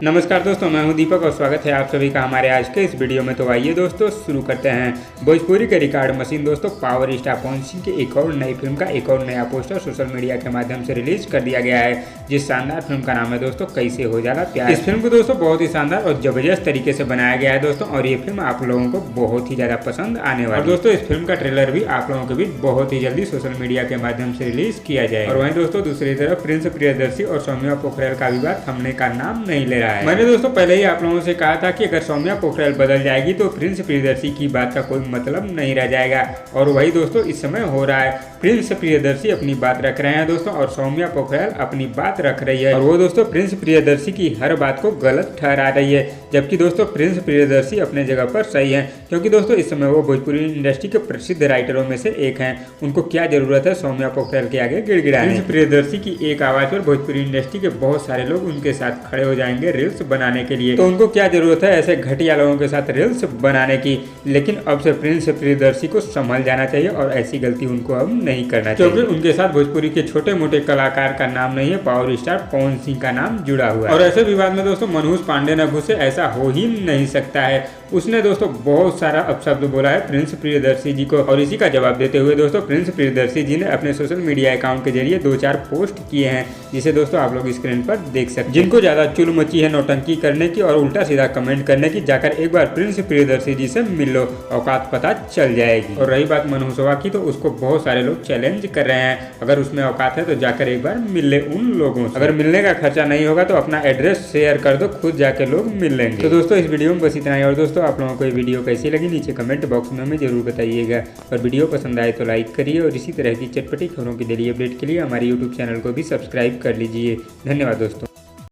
नमस्कार दोस्तों, मैं हूं दीपक और स्वागत है आप सभी का हमारे आज के इस वीडियो में। तो आइए दोस्तों शुरू करते हैं। भोजपुरी के रिकॉर्ड मशीन दोस्तों पावर स्टार पवन सिंह की एक और नई फिल्म का एक और नया पोस्टर सोशल मीडिया के माध्यम से रिलीज कर दिया गया है, जिस शानदार फिल्म का नाम है दोस्तों कैसे हो जाला प्यार। इस फिल्म को दोस्तों बहुत ही शानदार और जबरदस्त तरीके से बनाया गया है दोस्तों, और ये फिल्म आप लोगों को बहुत ही ज्यादा पसंद आने वाली है। दोस्तों इस फिल्म का ट्रेलर भी आप लोगों के बीच बहुत ही जल्दी सोशल मीडिया के माध्यम से रिलीज किया जाएगा। और वहीं दोस्तों दूसरी तरफ प्रिंस प्रियदर्शी और सौम्या पोखरियाल का विवाद थमने का नाम नहीं ले रहा है। मैंने दोस्तों पहले ही आप लोगों से कहा था कि अगर सौम्या पोखरियाल बदल जाएगी तो प्रिंस प्रियदर्शी की बात का कोई मतलब नहीं रह जाएगा, और वही दोस्तों इस समय हो रहा है। प्रिंस प्रियदर्शी अपनी बात रख रहे हैं दोस्तों, और सौम्या पोखरियाल अपनी बात रख रही है, और वो दोस्तों प्रिंस प्रियदर्शी की हर बात को गलत ठहरा रही है, जबकि दोस्तों प्रिंस प्रियदर्शी अपने जगह पर सही है, क्योंकि दोस्तों इस समय वो भोजपुरी इंडस्ट्री के प्रसिद्ध राइटरों में से एक हैं। उनको क्या जरूरत है सौम्या पोखरियाल के आगे गिड़गिड़ाने। प्रिंस प्रियदर्शी की एक आवाज पर भोजपुरी इंडस्ट्री के बहुत सारे लोग उनके साथ खड़े हो जाएंगे रील्स बनाने के लिए, तो उनको क्या जरूरत है ऐसे घटिया लोगों के साथ रील्स बनाने की। लेकिन अब से प्रिंस प्रियदर्शी को संभल जाना चाहिए और ऐसी गलती उनको अब नहीं करना चाहिए, क्योंकि उनके साथ भोजपुरी के छोटे मोटे कलाकार का नाम नहीं है, पावर स्टार पवन सिंह का नाम जुड़ा हुआ है। और ऐसे विवाद में दोस्तों मनहूस पांडे न घुसे ऐसा हो ही नहीं सकता है। उसने दोस्तों बहुत सारा अपशब्द बोला है प्रिंस प्रियदर्शी जी को, और इसी का जवाब देते हुए दोस्तों प्रिंस प्रियदर्शी जी ने अपने सोशल मीडिया अकाउंट के जरिए 2-4 पोस्ट किए हैं, जिसे दोस्तों आप लोग स्क्रीन पर देख सकते हैं। जिनको ज्यादा चुल मची है नौटंकी करने की और उल्टा सीधा कमेंट करने की, जाकर एक बार प्रिंस प्रियदर्शी जी से मिल लो, औकात पता चल जाएगी। और रही बात मनहूसवा की, तो उसको बहुत सारे लोग चैलेंज कर रहे हैं, अगर उसमें औकात है तो जाकर एक बार मिल ले उन लोगों से। अगर मिलने का खर्चा नहीं होगा तो अपना एड्रेस शेयर कर दो, खुद जाके लोग मिल लेंगे। तो दोस्तों इस वीडियो में बस इतना ही, और दोस्तों आप लोगों को ये वीडियो कैसी लगी नीचे कमेंट बॉक्स में हमें जरूर बताइएगा, और वीडियो पसंद आए तो लाइक करिए, और इसी तरह की चटपटी खबरों की डेली अपडेट के लिए हमारे यूट्यूब चैनल को भी सब्सक्राइब कर लीजिए। धन्यवाद दोस्तों।